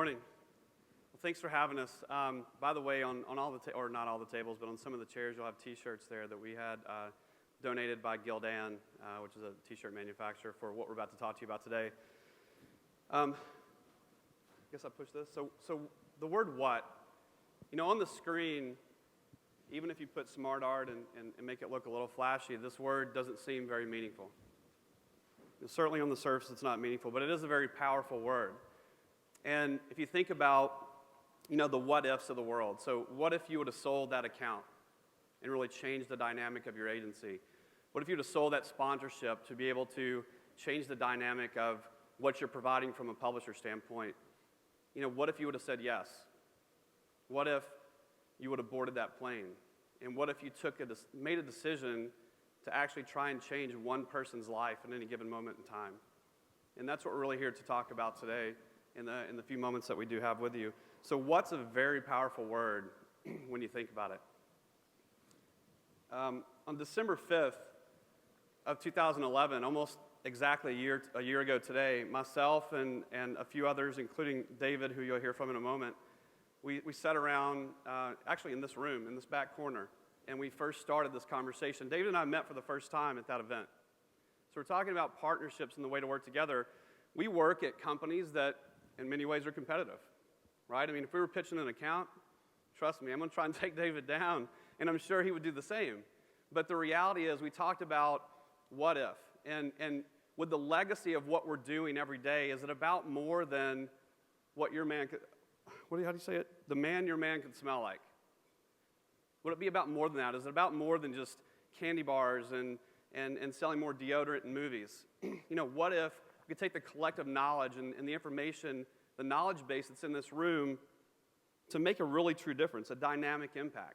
morning. Well, thanks for having us. By the way, on all the, or not all the tables, but on some of the chairs, you'll have T-shirts there that we had donated by Gildan, which is a T-shirt manufacturer, for what we're about to talk to you about today. I guess I push this. So the word "what," on the screen, even if you put smart art and make it look a little flashy, this word doesn't seem very meaningful. Certainly on the surface, it's not meaningful, but it is a very powerful word. And if you think about, the what-ifs of the world. So what if you would have sold that account and really changed the dynamic of your agency? What if you would have sold that sponsorship to be able to change the dynamic of what you're providing from a publisher standpoint? What if you would have said yes? What if you would have boarded that plane? And what if you made a decision to actually try and change one person's life at any given moment in time? And that's what we're really here to talk about today in the few moments that we do have with you. So what's a very powerful word when you think about it? On December 5th of 2011, almost exactly a year ago today, myself and a few others, including David, who you'll hear from in a moment, we sat around, actually in this room, in this back corner, and we first started this conversation. David and I met for the first time at that event. So we're talking about partnerships and the way to work together. We work at companies that, in many ways, are competitive, right? I mean, if we were pitching an account, trust me, I'm going to try and take David down, and I'm sure he would do the same. But the reality is, we talked about what if, and with the legacy of what we're doing every day, is it about more than what your man could, how do you say it? The man your man could smell like. Would it be about more than that? Is it about more than just candy bars and selling more deodorant and movies? What if we could take the collective knowledge and the information, the knowledge base that's in this room, to make a really true difference, a dynamic impact?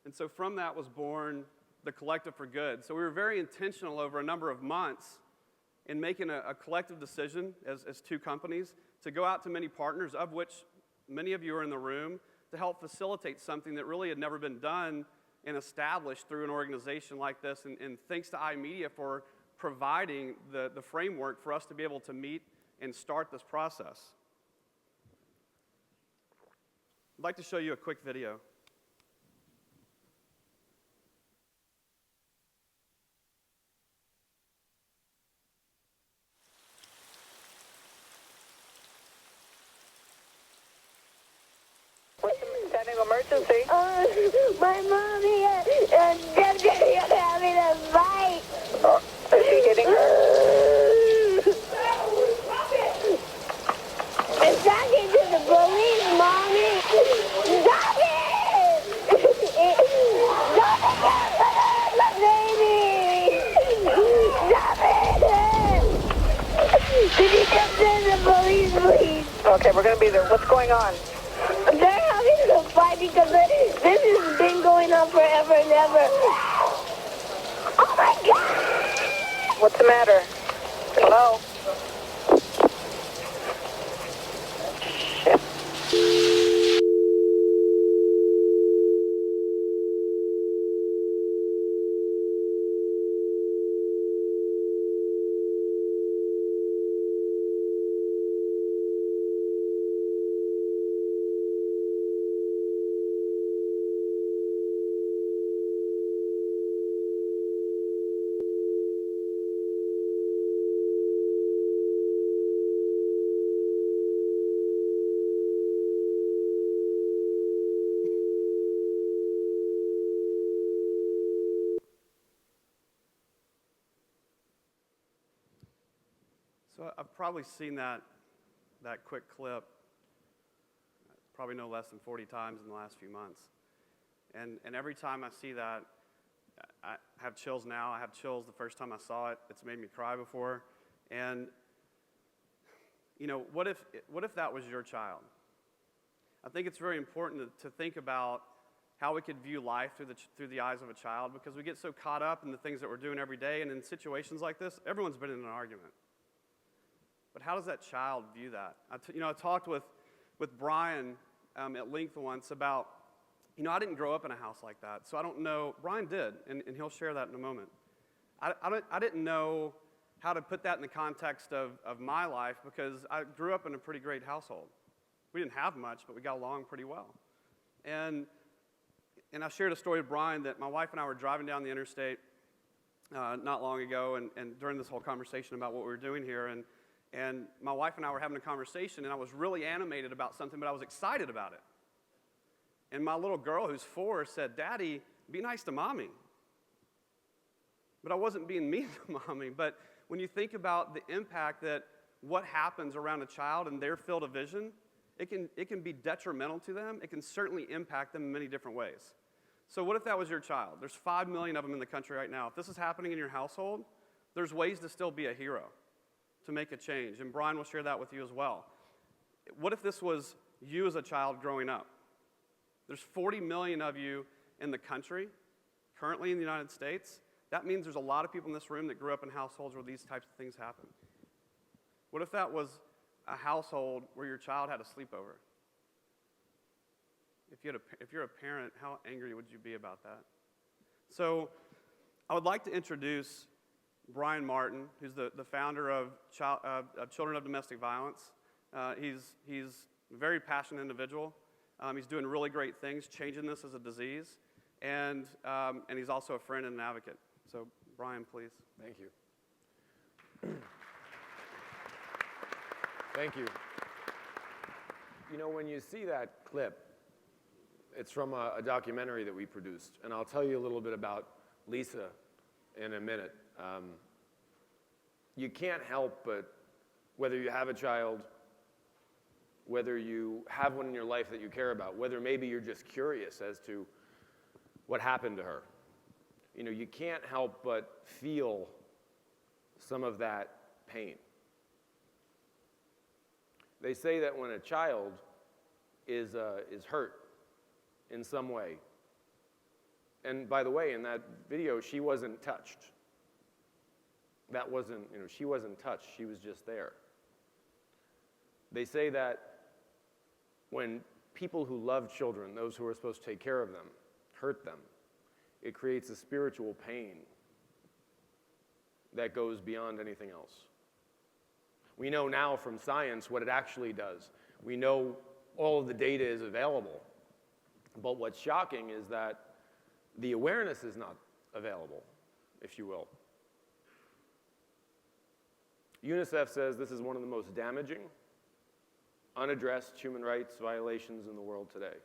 And so from that was born the Collective for Good. So we were very intentional over a number of months in making a collective decision as two companies to go out to many partners, of which many of you are in the room, to help facilitate something that really had never been done and established through an organization like this. And thanks to iMedia for providing the framework for us to be able to meet and start this process. I'd like to show you a quick video. Emergency. My mommy and Daddy are having a fight. Is he hitting her? I'm talking to the police, Mommy. Stop it! Stop it! My baby! Stop it! Could you come to the police, please? Okay, we're going to be there. What's going on? They're having a fight because this has been going on forever and ever. Oh my God! What's the matter? Hello? Shit. So I've probably seen that quick clip probably no less than 40 times in the last few months. And every time I see that, I have chills now. I have chills the first time I saw it. It's made me cry before. And, what if that was your child? I think it's very important to think about how we could view life through the eyes of a child, because we get so caught up in the things that we're doing every day. And in situations like this, everyone's been in an argument. But how does that child view that? I talked with Brian at length once about, I didn't grow up in a house like that, so I don't know. Brian did, and he'll share that in a moment. I didn't know how to put that in the context of my life, because I grew up in a pretty great household. We didn't have much, but we got along pretty well. And I shared a story with Brian that my wife and I were driving down the interstate not long ago, and during this whole conversation about what we were doing here, and my wife and I were having a conversation, and I was really animated about something, but I was excited about it. And my little girl, who's 4, said, "Daddy, be nice to Mommy." But I wasn't being mean to Mommy. But when you think about the impact that what happens around a child and their field of vision, it can be detrimental to them. It can certainly impact them in many different ways. So what if that was your child? There's 5 million of them in the country right now. If this is happening in your household, there's ways to still be a hero, to make a change. And Brian will share that with you as well. What if this was you as a child growing up? There's 40 million of you in the country, currently in the United States. That means there's a lot of people in this room that grew up in households where these types of things happen. What if that was a household where your child had a sleepover? If you're a parent, how angry would you be about that? So I would like to introduce Brian Martin, who's the founder of Children of Domestic Violence. He's a very passionate individual. He's doing really great things, changing this as a disease, and he's also a friend and an advocate. So Brian, please. Thank you. Thank you. You know, when you see that clip, it's from a documentary that we produced, and I'll tell you a little bit about Lisa in a minute. You can't help but, whether you have a child, whether you have one in your life that you care about, whether maybe you're just curious as to what happened to her, you know, you can't help but feel some of that pain. They say that when a child is hurt in some way, and by the way, in that video, she wasn't touched. That wasn't, you know, she wasn't touched, she was just there. They say that when people who love children, those who are supposed to take care of them, hurt them, it creates a spiritual pain that goes beyond anything else. We know now from science what it actually does. We know all of the data is available. But what's shocking is that the awareness is not available, if you will. UNICEF says this is one of the most damaging, unaddressed human rights violations in the world today.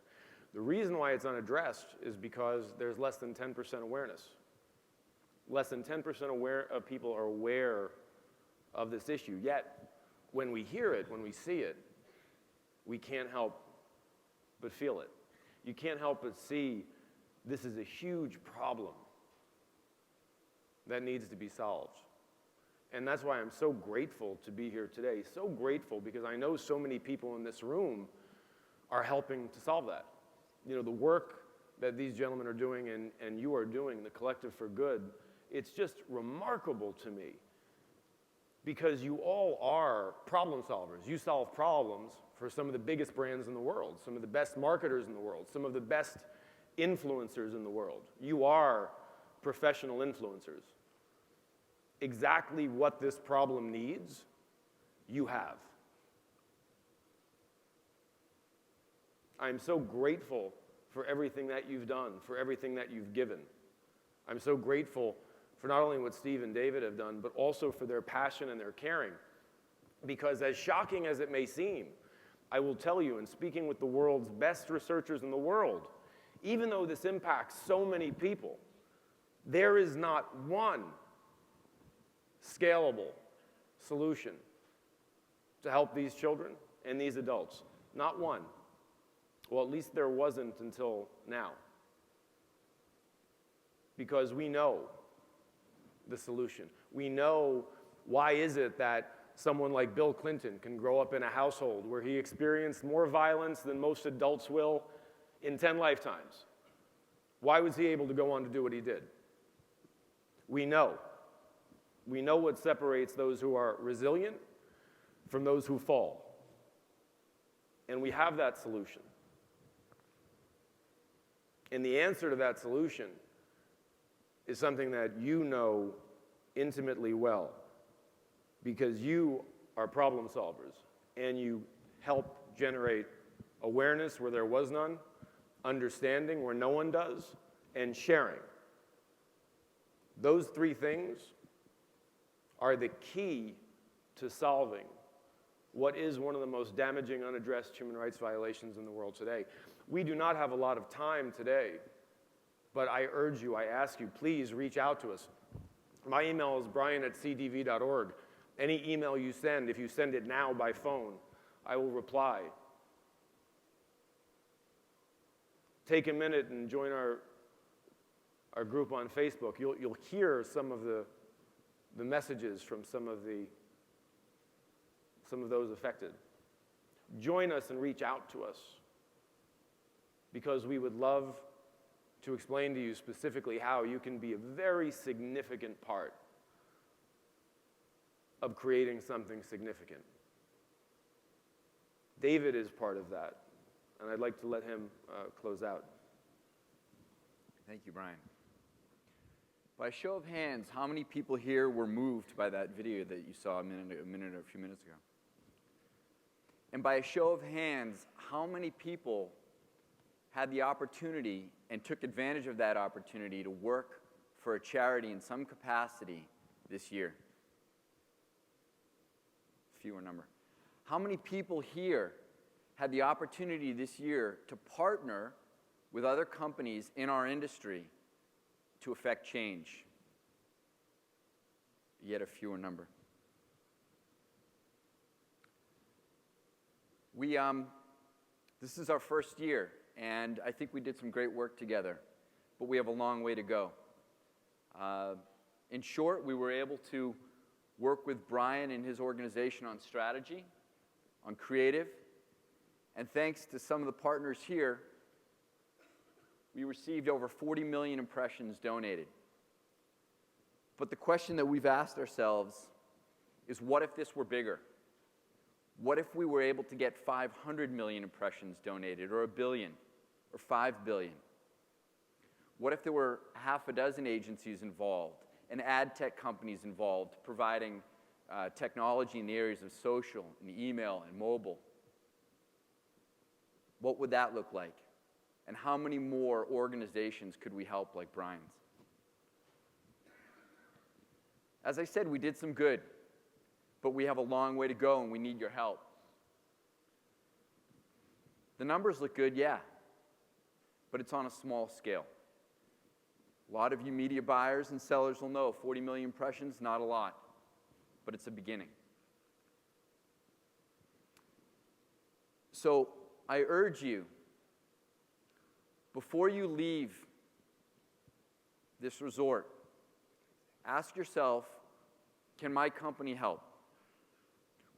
The reason why it's unaddressed is because there's less than 10% awareness. Less than 10% of people are aware of this issue. Yet, when we hear it, when we see it, we can't help but feel it. You can't help but see this is a huge problem that needs to be solved. And that's why I'm so grateful to be here today. So grateful because I know so many people in this room are helping to solve that. You know, the work that these gentlemen are doing and you are doing, the Collective for Good, it's just remarkable to me because you all are problem solvers. You solve problems for some of the biggest brands in the world, some of the best marketers in the world, some of the best influencers in the world. You are professional influencers. Exactly what this problem needs, you have. I'm so grateful for everything that you've done, for everything that you've given. I'm so grateful for not only what Steve and David have done, but also for their passion and their caring. Because as shocking as it may seem, I will tell you, in speaking with the world's best researchers in the world, even though this impacts so many people, there is not one scalable solution to help these children and these adults. Not one. Well, at least there wasn't until now. Because we know the solution. We know why is it that someone like Bill Clinton can grow up in a household where he experienced more violence than most adults will in 10 lifetimes. Why was he able to go on to do what he did? We know. We know what separates those who are resilient from those who fall. And we have that solution. And the answer to that solution is something that you know intimately well. because you are problem solvers and you help generate awareness where there was none, understanding where no one does, and sharing. Those three things are the key to solving what is one of the most damaging unaddressed human rights violations in the world today. We do not have a lot of time today, but I urge you, I ask you, please reach out to us. My email is brian@cdv.org. Any email you send, if you send it now by phone, I will reply. Take a minute and join our group on Facebook. You'll hear some of the messages from some of those affected. Join us and reach out to us, because we would love to explain to you specifically how you can be a very significant part of creating something significant. David is part of that, and I'd like to let him close out. Thank you, Brian. By a show of hands, how many people here were moved by that video that you saw a few minutes ago? And by a show of hands, how many people had the opportunity and took advantage of that opportunity to work for a charity in some capacity this year? Fewer number. How many people here had the opportunity this year to partner with other companies in our industry to affect change? Yet a fewer number. This is our first year, and I think we did some great work together, but we have a long way to go. In short, we were able to work with Brian and his organization on strategy, on creative, and thanks to some of the partners here, we received over 40 million impressions donated. But the question that we've asked ourselves is, what if this were bigger? What if we were able to get 500 million impressions donated, or 1 billion, or 5 billion? What if there were half a dozen agencies involved, and ad tech companies involved, providing technology in the areas of social, and email, and mobile? What would that look like? And how many more organizations could we help like Brian's? As I said, we did some good, but we have a long way to go and we need your help. The numbers look good, yeah, but it's on a small scale. A lot of you media buyers and sellers will know 40 million impressions, not a lot, but it's a beginning. So I urge you, before you leave this resort, ask yourself, can my company help?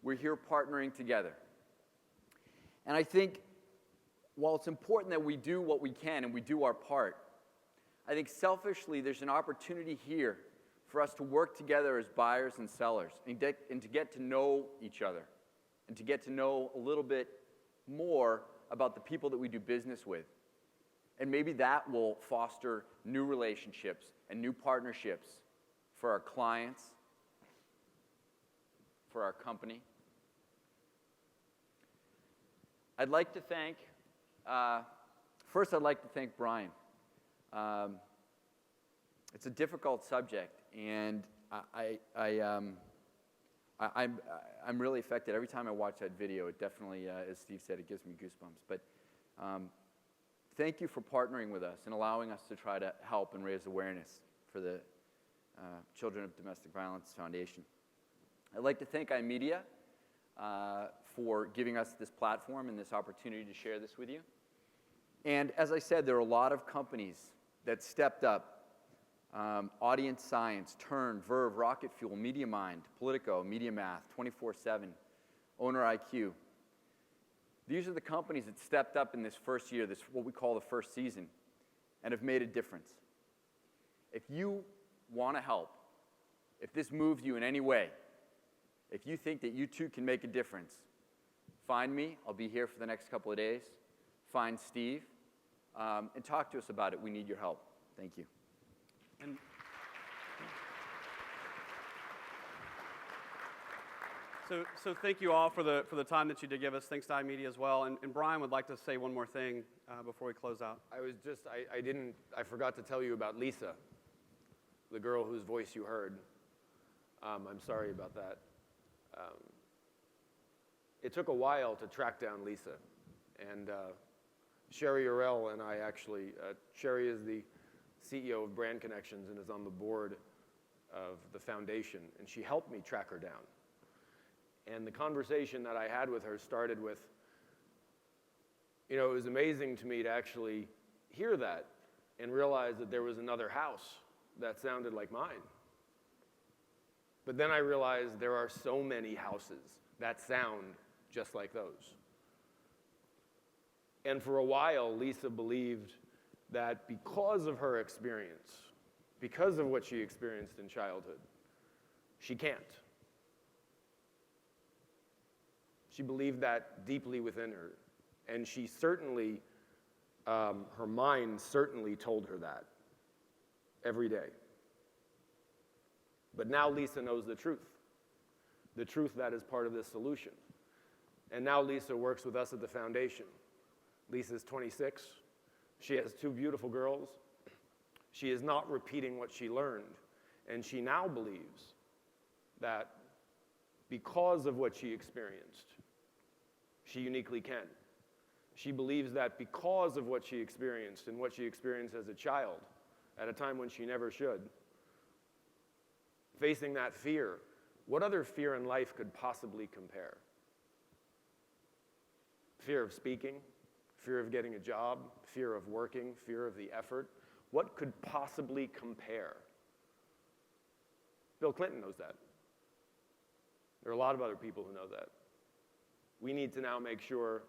We're here partnering together. And I think while it's important that we do what we can and we do our part, I think selfishly there's an opportunity here for us to work together as buyers and sellers and to get to know each other and to get to know a little bit more about the people that we do business with. And maybe that will foster new relationships and new partnerships for our clients, for our company. I'd like to thank, first I'd like to thank Brian. It's a difficult subject, and I'm really affected. Every time I watch that video, it definitely, as Steve said, it gives me goosebumps. But thank you for partnering with us and allowing us to try to help and raise awareness for the Children of Domestic Violence Foundation. I'd like to thank iMedia for giving us this platform and this opportunity to share this with you. And as I said, there are a lot of companies that stepped up. Audience Science, Turn, Verve, Rocket Fuel, MediaMind, Politico, MediaMath, 24/7, Owner IQ. These are the companies that stepped up in this first year, this what we call the first season, and have made a difference. If you want to help, if this moved you in any way, if you think that you too can make a difference, find me. I'll be here for the next couple of days. Find Steve, and talk to us about it. We need your help. Thank you. So thank you all for the time that you did give us. Thanks to iMedia as well. And Brian would like to say one more thing before we close out. I forgot to tell you about Lisa, the girl whose voice you heard. I'm sorry about that. It took a while to track down Lisa. And Sherry Urell and I actually, Sherry is the CEO of Brand Connections and is on the board of the foundation. And she helped me track her down. And the conversation that I had with her started with, it was amazing to me to actually hear that and realize that there was another house that sounded like mine. But then I realized there are so many houses that sound just like those. And for a while, Lisa believed that because of her experience, because of what she experienced in childhood, she can't. She believed that deeply within her. And she certainly, her mind certainly told her that every day. But now Lisa knows the truth that is part of this solution. And now Lisa works with us at the foundation. Lisa's 26. She has 2 beautiful girls. She is not repeating what she learned. And she now believes that because of what she experienced, she uniquely can. She believes that because of what she experienced and what she experienced as a child, at a time when she never should, facing that fear, what other fear in life could possibly compare? Fear of speaking, fear of getting a job, fear of working, fear of the effort. What could possibly compare? Bill Clinton knows that. There are a lot of other people who know that. We need to now make sure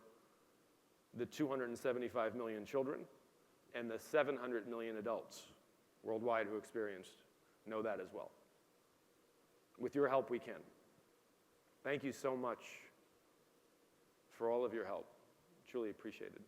the 275 million children and the 700 million adults worldwide who experienced know that as well. With your help, we can. Thank you so much for all of your help. Truly appreciated.